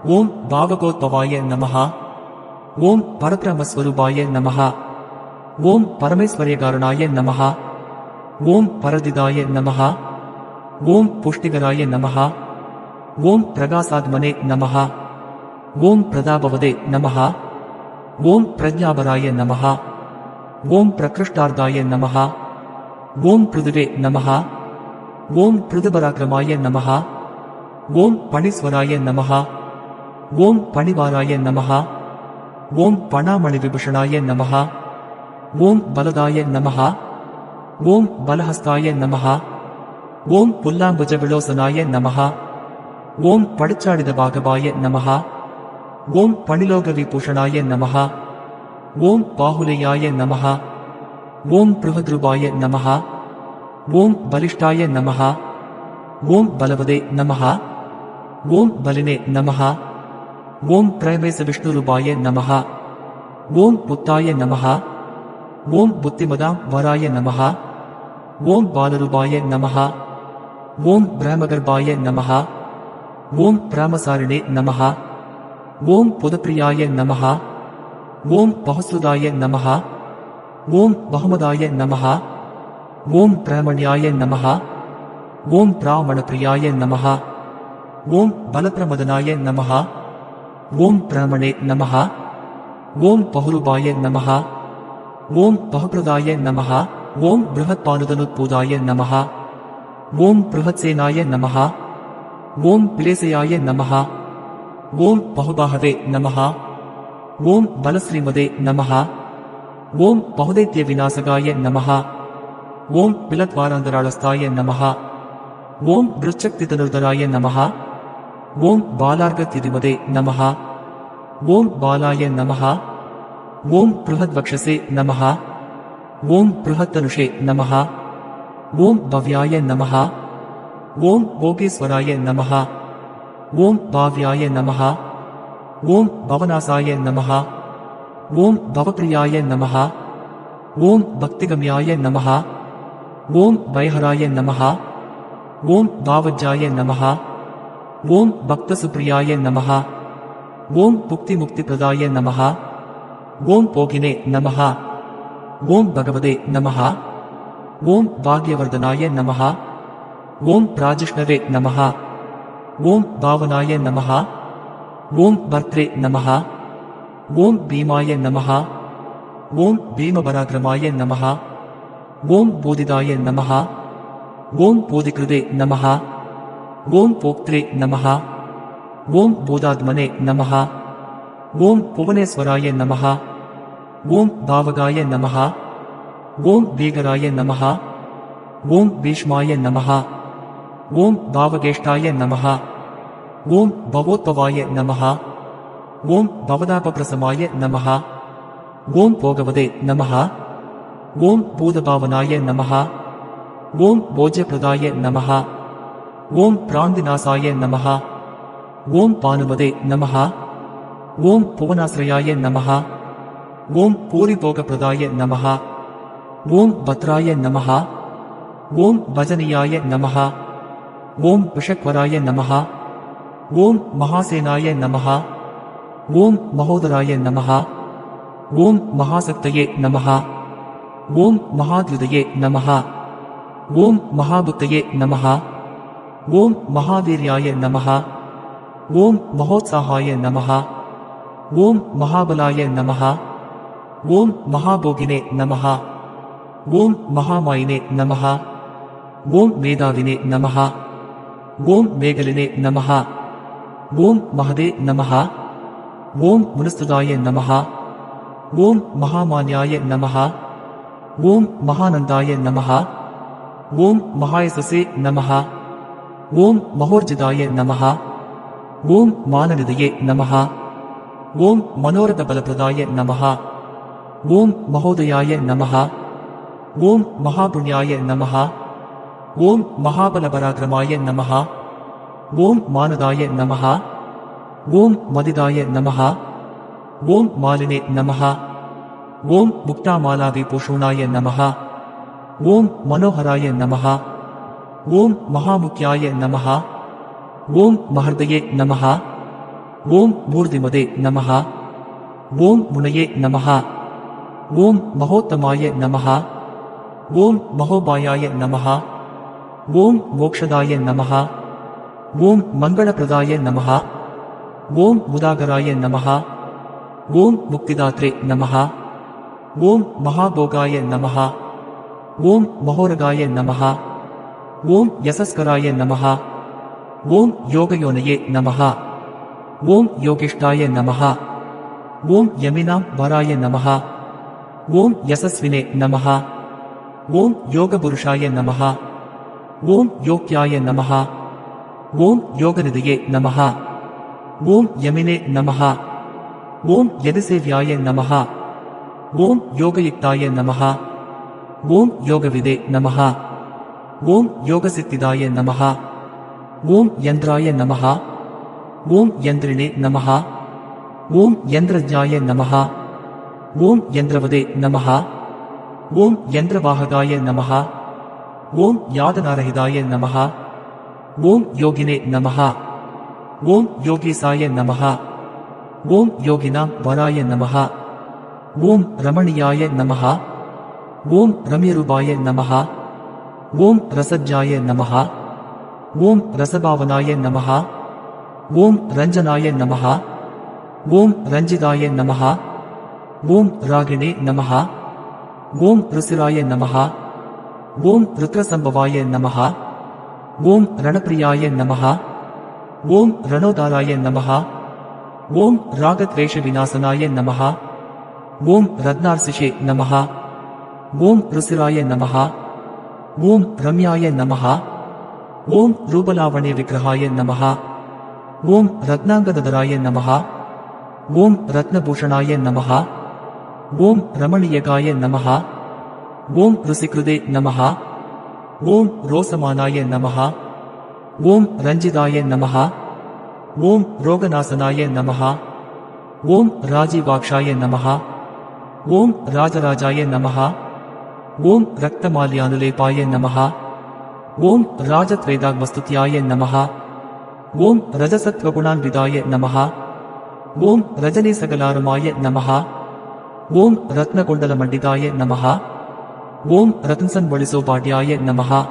ஓம் பாவகோத்பவாய நமஹ. ஓம் பரபிரமஸ்வரூபாய நமஹ. ஓம் பரமேஸ்வரியகாரணாய நமஹ. ஓம் பரதிதாய நமஹ. ஓம் புஷ்டிகராய நமஹ. ஓம் பிரகாசாத்மனே நமஹ. ஓம் பிரதாபவதே நமஹ. ஓம் பிரஜ்ஞாபராய நமஹ. ஓம் பிரகிருஷ்டார்த்தாய நமஹ. ஓம் பிருதுவே நமஹ. ஓம் பிருதுபராக்கிரமாய நமஹ. ஓம் பணீஸ்வராய நமஹ. ஓம் பணிவாராய நமஹ. ஓம் பணாமணி விபூஷணாய நமஹ. ஓம் பலதாய நமஹ. ஓம் பலஹஸ்தாய நமஹ. ஓம் புல்லாம்புஜ விலோசனாய நமஹ. ஓம் படுச்சாடித பாகவாய நமஹ. ஓம் பணிலோக விபூஷணாய நமஹ. ஓம் பாகுலேயாய நமஹ. ஓம் பிருஹத்ருபாய நமஹ. ஓம் பலிஷ்டாய நமஹ. ஓம் பலவதே நமஹ. ஓம் பலினே நமஹ. ஓம் பிரமேச விஷ்ணுரூபாய நமஹ. ஓம் புத்தாய நமஹ. ஓம் புத்திமதாம் வராய நமஹ. ஓம் பாலரூபாய நமஹ. ஓம் பிரமகர்பாய நமஹ. ஓம் பிராமசாரிணே நமஹ. ஓம் புதப்பிரியாய நமஹ. ஓம் பஹசுதாய நமஹ. ஓம் பஹமதாய நமஹ. ஓம் பிரமண்யாய நமஹ. ஓம் பிராமணப்பிரியாய நமஹ. ஓம் பலப்பிரமதனாய நமஹ. ஓம் பிரமணே நமஹ. ஓம் பஹுரூபாய நமஹ. ஓம் பஹபிரதாய நமஹ. ஓம் பிருஹத்பானுதனுத்பூதாய நமஹ. ஓம் பிருஹத்சேனாய நமஹ. ஓம் பிலேசயாய நமஹ. ஓம் பஹுபாஹவே நமஹ. ஓம் பலஸ்ரீமதே நமஹ. ஓம் பகுதைத்ய விநாசகாய நமஹ. ஓம் பிலத்வாராந்தராளஸ்தாய நமஹ. ஓம் விருச்சக்தி தனுர்தராய நமஹ. ஓம் பாலார்கத்யதிமதே நமஹ. ஓம் பாலாய நமஹ. ஓம் பிருஹத்வக்ஷசே நமஹ. ஓம் பிருஹத்தனுஷே நமஹ. ஓம் பவ்யாய நமஹ. ஓம் போகேஸ்வராய நமஹ. ஓம் பாவ்யாய நமஹ. ஓம் பவநாசாய நமஹ. ஓம் பவப்ரியாய நமஹ. ஓம் பக்திகம்யாய நமஹ. ஓம் வைஹராய நமஹ. ஓம் பாவஜ்ஜாய நமஹ. ஓம் பக்தசுப்ரியாய நமஹ. ஓம் புக்திமுக்திப்ரதாய நமஹ. ஓம் போகினே நமஹ. ஓம் பகவதே நமஹ. ஓம் பாக்யவர்தனாய நமஹ. ஓம் பிராஜிஷ்ணவே நமஹ. ஓம் பாவனாய நமஹ. ஓம் பர்த்ரே நமஹ. ஓம் பீமாய நமஹ. ஓம் பீமபராக்கிரமாய நமஹ. ஓம் போதிதாய நமஹ. ஓம் போதிகிருதே நமஹ. ஓம் போக்த்ரே நமஹ. ஓம் போதாத்மனே நமஹ. ஓம் புவனேஸ்வராய நமஹ. ஓம் பாவகாய நமஹ. ஓம் பீகராய நமஹ. ஓம் பீஷ்மாய நமஹ. ஓம் பாவகேஷ்டாய நமஹ. ஓம் பவோத்பவாய நமஹ. ஓம் பவதாபப்ரசமாய நமஹ. ஓம் போகவதே நமஹ. ஓம் பூதபாவனாய நமஹ. ஓம் போஜ்யப்ரதாய நமஹ. ஓம் பிராந்திநாசாய நமஹ. ஓம் பானுமதே நமஹ. ஓம் புவனாஸ்ரயாய நமஹ. ஓம் பூரிபோகப்ரதாய நமஹ. ஓம் பத்ராய நமஹ. ஓம் பஜனியாய நமஹ. ஓம் விஷக்வராய நமஹ. ஓம் மகாசேனாய நமஹ. ஓம் மகோதராய நமஹ. ஓம் மகாசக்தயே நமஹ. ஓம் மகாத்யுதயே நமஹ. ஓம் மகாபுத்தயே நமஹ. ஓம் மகாவீர்யாய நமஹ. ஓம் மகோத்சாகாய நமஹ. ஓம் மகாபலாய நமஹ. ஓம் மகாபோகினே நமஹ. ஓம் மகாமாயினே நமஹ. ஓம் மேதாவினே நமஹ. ஓம் மேகலினே நமஹ. ஓம் மகதே நமஹ. ஓம் முனுஸ்துதாய நமஹ. ஓம் மகாமான்யாய நமஹ. ஓம் மகானந்தாய நமஹ. ஓம் மகாயசசே நமஹ. ஓம் மகோர்ஜிதாய நமஹ. ஓம் மானநிதயே நமஹ. ஓம் மனோரதபலப்ரதாய நமஹ. ஓம் மகோதயாய நமஹ. ஓம் மகாபுண்யாய நமஹ. ஓம் மகாபலபராக்கிரமாய நமஹ. ஓம் மானதாய நமஹ. ஓம் மதிதாய நமஹ. ஓம் மாலினே நமஹ. ஓம் முக்தாமாலாவிபூஷணாய நமஹ. ஓம் மனோஹராய நமஹ. ஓம் மகாமுக்யாய நமஹ. ஓம் மஹர்தயே நமஹ. ஓம் மூர்த்திமதே நமஹ. ஓம் முனையே நமஹ. ஓம் மகோத்தமாய நமஹ. ஓம் மகோபாயாய நமஹ. ஓம் மோக்ஷதாய நமஹ. ஓம் மங்களப்ரதாய நமஹ. ஓம் முதாகராய நமஹ. ஓம் முக்திதாத்ரே நமஹ. ஓம் மகாபோகாய நமஹ. ஓம் மகோரகாய நமஹ. ஓம் யசஸ்கராய நமஹ. ஓம் யோகயோனயே நமஹ. ஓம் யோகிஷ்டாய நமஹ. ஓம் யமினாம் வராய நமஹ. ஓம் யசஸ்வினே நமஹ. ஓம் யோகபுருஷாய நமஹ. ஓம் யோக்யாய நமஹ. ஓம் யோகநிதயே நமஹ. ஓம் யமினே நமஹ. ஓம் யதிசேவ்யாய நமஹ. ஓம் யோகயுக்தாய நமஹ. ஓம் யோகவிதே நமஹ. ஓம் யோகசித்திதாய நமஹ. ஓம் யந்திராய நமஹ. ஓம் யந்திரிணே நமஹ. ஓம் யந்திரஜ்ஞாய நமஹ. ஓம் யந்திரவதே நமஹ. ஓம் யந்திரவாஹகாய நமஹ. ஓம் யாதனாரஹிதாய நமஹ. ஓம் யோகினே நமஹ. ஓம் யோகீசாய நமஹ. ஓம் யோகினாம் வராய நமஹ. ஓம் ரமணியாய நமஹ. ஓம் ரம்யரூபாய நமஹ. ஓம் ரசஜ்ஜாய நமஹ. ஓம் ரசபாவனாய நமஹ. ஓம் ரஞ்சனாய நமஹ. ஓம் ரஞ்சிதாய நமஹ. ஓம் ராகிணே நமஹ. ஓம் ருசிராய நமஹ. ஓம் ருத்ரசம்பவாய நமஹ. ஓம் ரணப்பிரியாய நமஹ. ஓம் ரணோதாராய நமஹ. ஓம் ராகத்வேஷ விநாசனாய நமஹ. ஓம் ரத்னார்சிஷே நமஹ. ஓம் ருசிராய நமஹ. ஓம் ரம்யாய நமஹ. ஓம் ரூபலாவண்ய விக்கிரகாய நமஹ. ஓம் ரத்னாங்கதராய நமஹ. ஓம் ரத்னபூஷணாய நமஹ. ஓம் ரமணீயகாய நமஹ. ஓம் ருசிகிருதே நமஹ. ஓம் ரோசமானாய நமஹ. ஓம் ரஞ்சிதாய நமஹ. ஓம் ரோகநாசனாய நமஹ. ஓம் ராஜீவாக்ஷாய நமஹ. ஓம் ராஜராஜாய நமஹ. ஓம் ரக்தமால்யானுலேபாய நமஹ. ஓம் ராஜத்வேதாக்மஸ்துத்யாய நமஹ. ஓம் ரஜசத்வகுணான்விதாய நமஹ. ஓம் ரஜனீசகலாருமாய நமஹ. ஓம் ரத்னகுண்டலமண்டிதாய நமஹ. ஓம் ரத்னசன்வழிசோபாட்யாய நமஹ.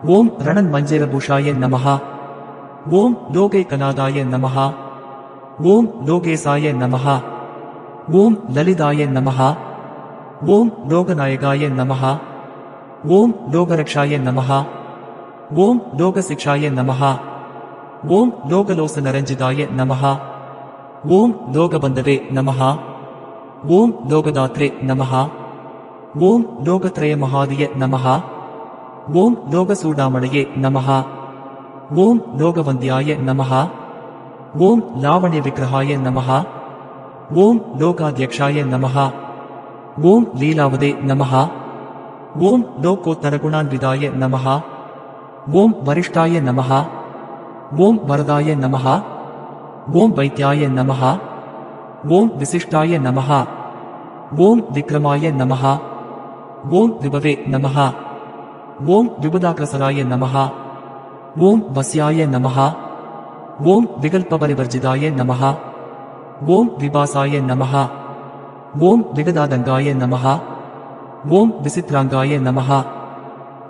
ஓம் ரணன்மஞ்சேரபூஷாய நமஹ. ஓம் லோகைகநாதாய நமஹ. ஓம் லோகேசாய நமஹ. ஓம் லலிதாய நமஹ. ஓம் லோகநாயகாய நமஹ. ஓம் லோகரக்ஷாய நமஹ. ஓம் லோகசிக்ஷாய நமஹ. ஓம் லோகலோசனரஞ்சிதாய நமஹ. ஓம் லோகபந்தவே நமஹ. ஓம் லோகதாத்ரே நமஹ. ஓம் லோகத்ரயமகாதிய நமஹ. ஓம் லோகசூடாமணியே நமஹ. ஓம் லோகவந்தியாய நமஹ. ஓம் லாவண்ய விக்கிரகாய நமஹ. ஓம் லோகாத்யக்ஷாய நமஹ. ஓம் லீலாவதே நமஹ. ஓம் லோகோத்தரகுணான்விதாய நமஹ. ஓம் வரிஷ்டாய நமஹ. ஓம் வரதாய நமஹ. ஓம் வைத்யாய நமஹ. ஓம் விசிஷ்டாய நமஹ. ஓம் விக்ரமாய நமஹ. ஓம் விபவே நமஹ. ஓம் விபுதாக்ரசராய நமஹ. ஓம் வஸ்யாய நமஹ. ஓம் விகல்பபரிவர்ஜிதாய நமஹ. ஓம் விபாசாய நமஹ. ஓம் விகதாதங்காய நமஹ. ஓம் விசித்ராங்காய நமஹ.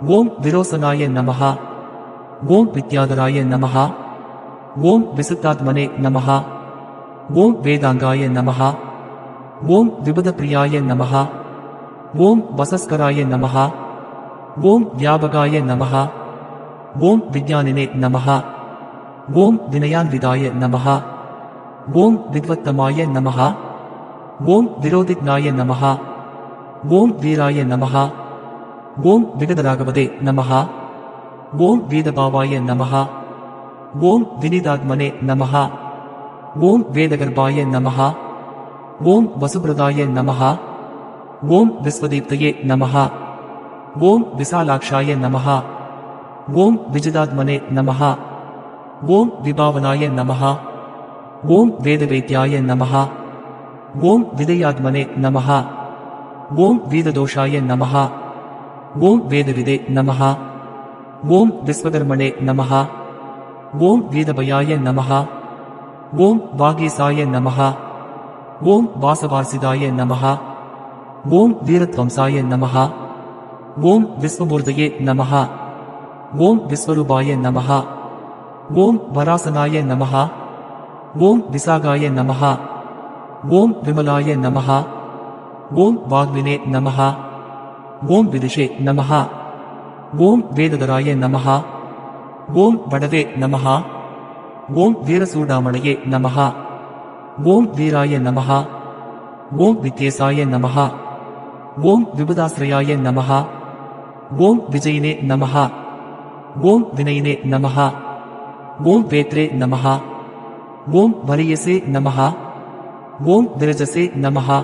ஓம் விரோசனாய நமஹ. ஓம் வித்யாதராய நமஹ. ஓம் விசுத்தாத்மனே நமஹ. ஓம் வேதாங்காய நமஹ. ஓம் விபுதப்பிரியாய நமஹ. ஓம் வசஸ்கராய நமஹ. ஓம் வியாபகாய நமஹ. ஓம் விஜானினே நமஹ. ஓம் வினயான்விதாய நமஹ. ஓம் வித்வத்தமாய நமஹ. ஓம் விரோதிக்னாய நமஹ. ஓம் வீராய நமஹ. ஓம் விகதராகவதே நமஹ. ஓம் வீதபாவாய நமஹ. ஓம் வினிதாத்மனே நமஹ. ஓம் வேதகர்பாய நமஹ. ஓம் வசுபிரதாய நமஹ. ஓம் விஸ்வதீப்தயே நமஹ. ஓம் விசாலாக்ஷாய நமஹ. ஓம் விஜிதாத்மனே நமஹ. ஓம் விபாவனாய நமஹ. ஓம் வேதவேத்யாய நமஹ. ஓம் விதயாத்மனே நமஹ. ஓம் வீததோஷாய நமஹ. ஓம் வேதவிதே நமஹ. ஓம் விஸ்வகர்மணே நமஹ. ஓம் வீதபயாய நமஹ. ஓம் வாகீசாய நமஹ. ஓம் வாசவாசிதாய நமஹ. ஓம் வீரத்வம்சாய நமஹ. ஓம் விஸ்வமூர்தயே நமஹ. ஓம் விஸ்வரூபாய நமஹ. ஓம் வராசனாய நமஹ. ஓம் விசாகாய நமஹ. ஓம் விமலாய நமஹ. ஓம் வாக்வினே நமஹ. ஓம் விதுஷே நமஹ. ஓம் வேததராய நமஹ. ஓம் வடவே நமஹ. ஓம் வீரசூடாமணியே நமஹ. ஓம் வீராய நமஹ. ஓம் வித்யேசாய நமஹ. ஓம் விபுதாஸ்ரயாய நமஹ. ஓம் விஜயினே நமஹ. ஓம் வினயினே நமஹ. ஓம் வேத்ரே நமஹ. ஓம் வரியசே நமஹ. ஓம் விரஜசே நமஹ.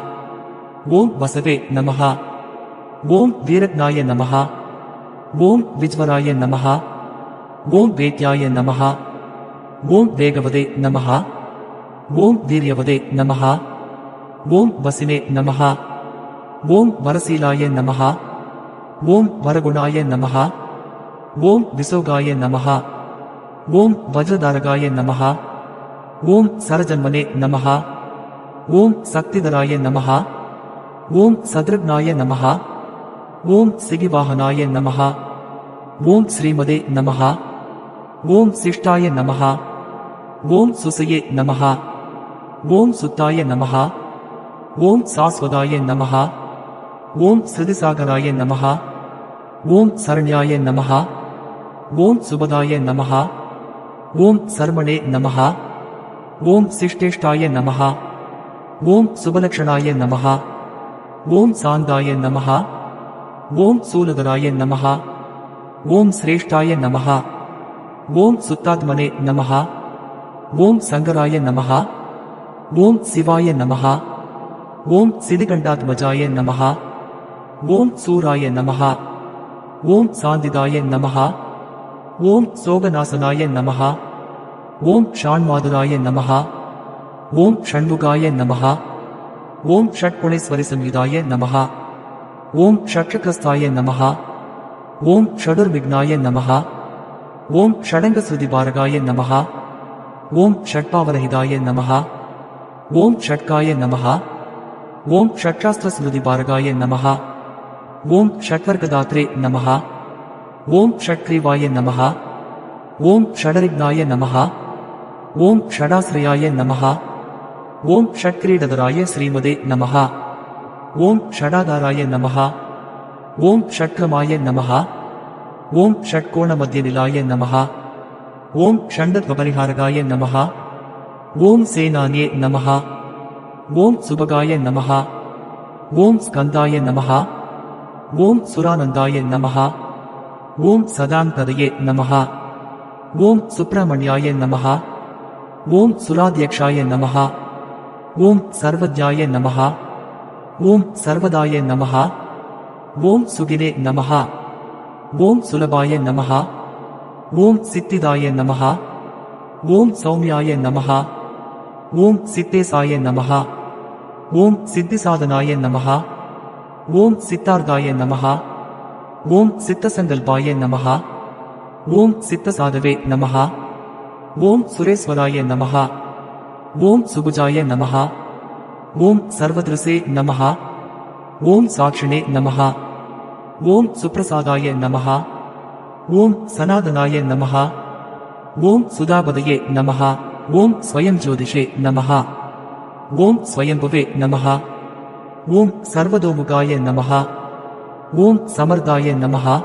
ஓம் வசவே நமஹ. ஓம் வீரக்னாய நமஹ. ஓம் விஜ்வராய நமஹ. ஓம் வேத்யாய நமஹ. ஓம் வேகவதே நமஹ. ஓம் வீரியவதே நமஹ. ஓம் வசினே நமஹ. ஓம் வரசீலாய நமஹ. ஓம் வரகுணாய நமஹ. ஓம் விசோகாய நமஹ. ஓம் வஜ்ரதாரகாய நமஹ. ஓம் சரஜன்மனே நமஹ. ஓம் சக்திதராய நமஹ. ஓம் சத்ருக்னாய நமஹ. ஓம் சிகிவாஹனாய நமஹ. ஓம் ஸ்ரீமதே நமஹ. ஓம் சிஷ்டாய நமஹ. ஓம் சுசயே நமஹ. ஓம் சுத்தாய நமஹ. ஓம் சாஸ்வதாய நமஹ. ஓம் ஸ்ருதிசாகராய நமஹ. ஓம் சரண்யாய நமஹ. ஓம் சுபதாய நமஹ. ஓம் சர்மணே நமஹ. ஓம் சிஷ்டேஷ்டாய நமஹ. ஓம் சுபலக்ஷணாய நமஹ. ஓம் சாந்தாய நமஹ. ஓம் சூலதராய நமஹ. ஓம் சிரேஷ்டாய நமஹ. ஓம் சுத்தாத்மனே நமஹ. ஓம் சங்கராய நமஹ. ஓம் சிவாய நமஹ. ஓம் சிதிகண்டாத்மஜாய நமஹ. ஓம் சூராய நமஹ. ஓம் சாந்திதாய நமஹ. ஓம் சோகநாசனாய நமஹ. ஓம் ஷாண்மாதுராய நமஹ. ஓம் ஷண்முகாய நமஹ. ஓம் ஷட்குணேஸ்வரி சம்யுதாய நமஹ. ஓம் ஷட்சக்ரஸ்தாய நமஹ. ஓம் ஷடுர்விக்னாய நமஹ. ஓம் ஷடங்கஸ்ருதிபாரகாய நமஹ. ஓம் ஷட்பாவரஹிதாய நமஹ. ஓம் ஷட்காய நமஹ. ஓம் ஷட்சாஸ்திரஸ்ருதிபாரகாய நமஹ. ஓம் ஷட்வர்கதாத்ரே நமஹ. ஓம் ஷட்க்ரீவாய நமஹ. ஓம் ஷடரிக்னாய நமஹ. ஓம் ஷடாஸ்ரயாய நமஹ. ஓம் ஷட்கிரீடதராய ஸ்ரீமதே நமஹ. ஓம் ஷடாதாராய நமஹ. ஓம் ஷட்க்ரமாய நமஹ. ஓம் ஷட்கோணமத்யநிலாய நமஹ. ஓம் ஷண்டத்வபரிஹாரகாய நமஹ. ஓம் சேனான்யே நமஹ. ஓம் சுபகாய நமஹ. ஓம் ஸ்கந்தாய நமஹ. ஓம் சுரானந்தாய நமஹ. ஓம் சதாந்ததயே நமஹ. ஓம் சுப்ரமண்யாய நமஹ. ஓம் சுராத்யக்ஷாய நமஹ. ஓம் சர்வஜ்ஞாய நமஹ. ஓம் சர்வதாய நமஹ. ஓம் சுகினே நமஹ. ஓம் சுலபாய நமஹ. ஓம் சித்திதாய நமஹ. ஓம் சௌமியாய நமஹ. ஓம் சித்தேசாய நமஹ. ஓம் சித்திசாதனாய நமஹ. ஓம் சித்தார்காய நமஹ. ஓம் சித்தசங்கல்பாய நமஹ. ஓம் சித்தசாதவே நமஹ. ஓம் சுரேஸ்வராய நமஹ. ஓம் சுபுஜாய நமஹ. ஓம் சர்வத்ருசே நமஹ. ஓம் சாட்சிணே நமஹ. ஓம் சுப்ரசாதாய நமஹ. ஓம் சனாதனாய நமஹ. ஓம் சுதாபதயே நமஹ. ஓம் ஸ்வயம் ஜோதிஷே நமஹ. ஓம் ஸ்வயம்புவே நமஹ. ஓம் சர்வதோமுகாய நமஹ. ஓம் சமர்தாய நமஹ.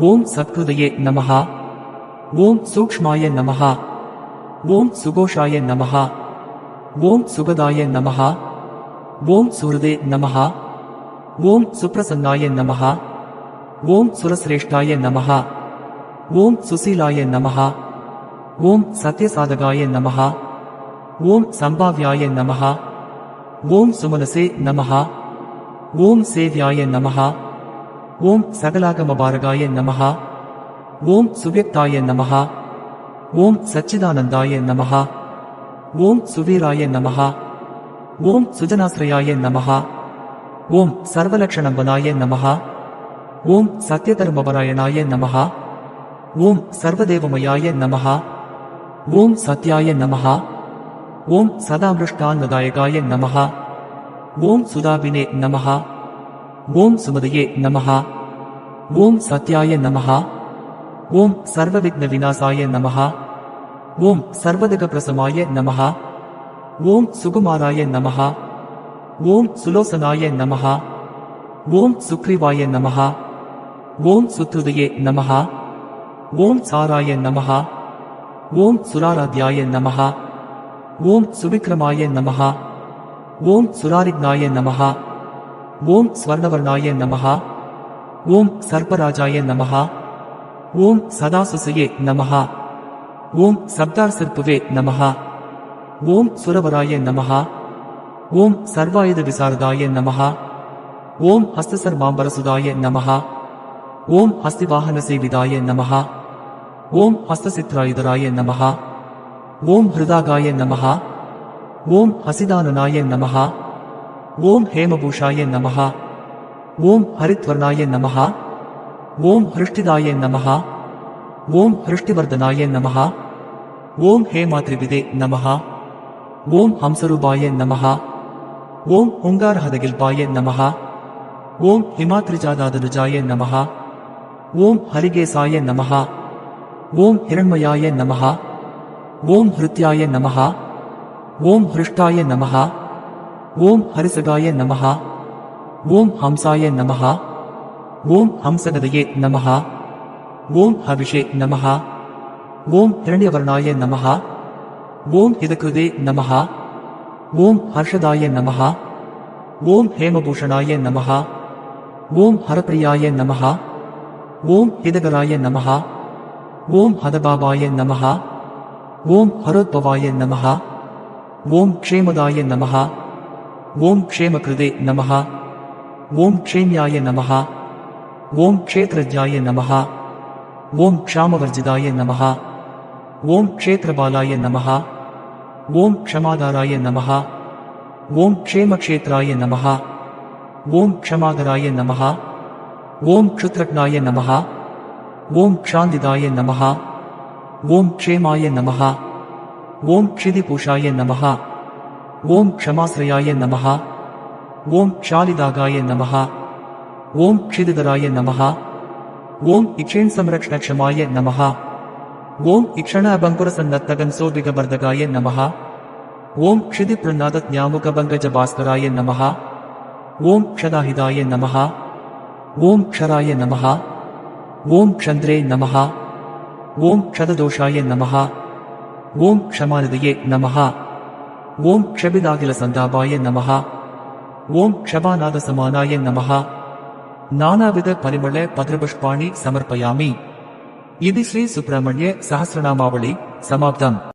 ஓம் சத்கிருதயே நமஹ. ஓம் சூக்ஷ்மாய நமஹ. ஓம் சுகோஷாய நமஹ. ஓம் சுகதாய நமஹ. ஓம் சுஹ்ருதே நமஹ. ஓம் சுப்ரசன்னாய நமஹ. ஓம் சுரஸ்ரேஷ்டாய நமஹ. ஓம் சுசீலாய நமஹ. ஓம் சத்யசாதகாய நமஹ. ஓம் சம்பாவ்யாய நமஹ. ஓம் சுமனசே நமஹ. ஓம் சேவ்யாய நமஹ. ஓம் சகலாகமபாரகாய நமஹ. ஓம் சுவ்யக்தாய நமஹ. ஓம் சச்சிதானந்தாய நமஹ. ஓம் சுவீராய நமஹ. ஓம் சுஜனாஸ்ரயாய நமஹ. ஓம் சர்வலக்ஷணம்பனாய நமஹ. ஓம் சத்யதர்மபராயணாய நமஹ. ஓம் சர்வதேவமயாய நமஹ. ஓம் சத்யாய நமஹ. ஓம் சதாமிருஷ்டான்னதாயகாய நமஹ. ஓம் சுதாபினே நமஹ. ஓம் சுமதயே நமஹ. ஓம் சத்யாய நமஹ. ஓம் சர்வவிக்ன விநாசாய நமஹ. ஓம் சர்வதகப்பிரசமாய நமஹ. ஓம் சுகுமாராய நமஹ. ஓம் சுலோசனாய நமஹ. ஓம் சுக்ரீவாய நமஹ. ஓம் சுத்ருதயே நமஹ. ஓம் சாராய நமஹ. ஓம் சுராராத்யாய நமஹ. ஓம் சுவிக்ரமாய நமஹ. ஓம் சுராரிக்னாய நமஹ. ஓம் ஸ்வர்ணவர்ணாய நமஹ. ஓம் சர்ப்பராஜாய நமஹ. ஓம் சதாசுசயே நமஹ. ஓம் சப்தார்சிற்புவே நமஹ. ஓம் சுரவராய நமஹ. ஓம் சர்வாயுத விசாரதாய நமஹ. ஓம் ஹஸ்தசர்மாம்பரசுதாய நமஹ. ஓம் ஹஸ்திவாகனசேவிதாய நமஹ. ஓம் ஹஸ்தசித்ராயுதராய நமஹ. ஓம் ஹிருதாகாய நமஹ. ஓம் ஹசிதானனாய நமஹ. ஓம் ஹேமபூஷாய நமஹ. ஓம் ஹரித்வர்ணாய நமஹ. ஓம் ஹிருஷ்டிதாய நமஹ. ஓம் ஹிருஷ்டிவர்தனாய நமஹ. ஓம் ஹேமாத்ரிவிதே நமஹ. ஓம் ஹம்சரூபாய நமஹ. ஓம் ஹுங்காரஹதகில்பாய நமஹ. ஓம் ஹிமாத்ரிஜாதாதருஜாய நமஹ. ஓம் ஹரிகேசாய நமஹ. ஓம் ஹிரண்மயாய நமஹ. ஓம் ஹிருத்யாய நமஹ. ஓம் ஹிருஷ்டாய நமஹ. ஓம் ஹரிசகாய நமஹ. ஓம் ஹம்சாய நமஹ. ஓம் ஹம்சகதயே நமஹ. ஓம் ஹவிஷே நமஹ. ஓம் ஹிரண்யவர்ணாய நமஹ. ஓம் ஹிதகிருதே நமஹ. ஓம் ஹர்ஷதாய நமஹ. ஓம் ஹேமபூஷணாய நமஹ. ஓம் ஹரப்பிரியாய நமஹ. ஓம் ஹிதகராய நமஹ. ஓம் ஹதபாபாய நமஹ. ஓம் ஹரோத்பவாய நமஹ. ஓம் க்ஷேமதாய நமஹ. ஓம் க்ஷேமகிருதே நமஹ. ஓம் க்ஷேம்யாய நமஹ. ஓம் க்ஷேத்ரஜ்யாய நமஹ. ஓம் க்ஷாமவர்ஜிதாய நமஹ. ஓம் க்ஷேத்ரபாலாய நமஹ. ஓம் க்ஷமாதாராய நமஹ. ஓம் க்ஷேமக்ஷேத்ராய நமஹ. ஓம் க்ஷமாகராய நமஹ. ஓம் க்ஷுத்ரக்னாய நமஹ. ஓம் க்ஷாந்திதாய நமஹ. ஓம் க்ஷேமாய நமஹ. ஓம் க்ஷிதிபூஷாய நமஹ. ஓம் க்ஷமாஸ்ரயாய நமஹ. ஓம் க்ஷாலிதாகாய நமஹ. ஓம் க்ஷிதிதராய நமஹ. ஓம் இக்ஷேன்சம்ரக்ஷ்ணக்ஷமாய நமஹ. ஓம் இக்ஷண அபங்குரசன்னத்தகன் சோர்விகபர்தகாய நமஹ. ஓம் க்ஷிதிப்ரநாதத்ஞாமுகபங்கஜபாஸ்கராய நமஹ. ஓம் க்ஷதாஹிதாய நமஹ. ஓம் க்ஷராய நமஹ. ஓம் க்ஷந்திரே நமஹ. ஓம் க்ஷததோஷாய நமஹ. ஓம் க்ஷமாநிதயே நமஹ. ஓம் க்ஷபிதாகிலசந்தாபாய நமஹ. ஓம் க்ஷபாநாதசமானாய நமஹ. நானாவித பரிமள பத்ரபுஷ்பாணி சமர்ப்பயாமி. இது ஸ்ரீ சுப்பிரமணிய சஹஸ்ரநாமாவளி சமாப்தம்.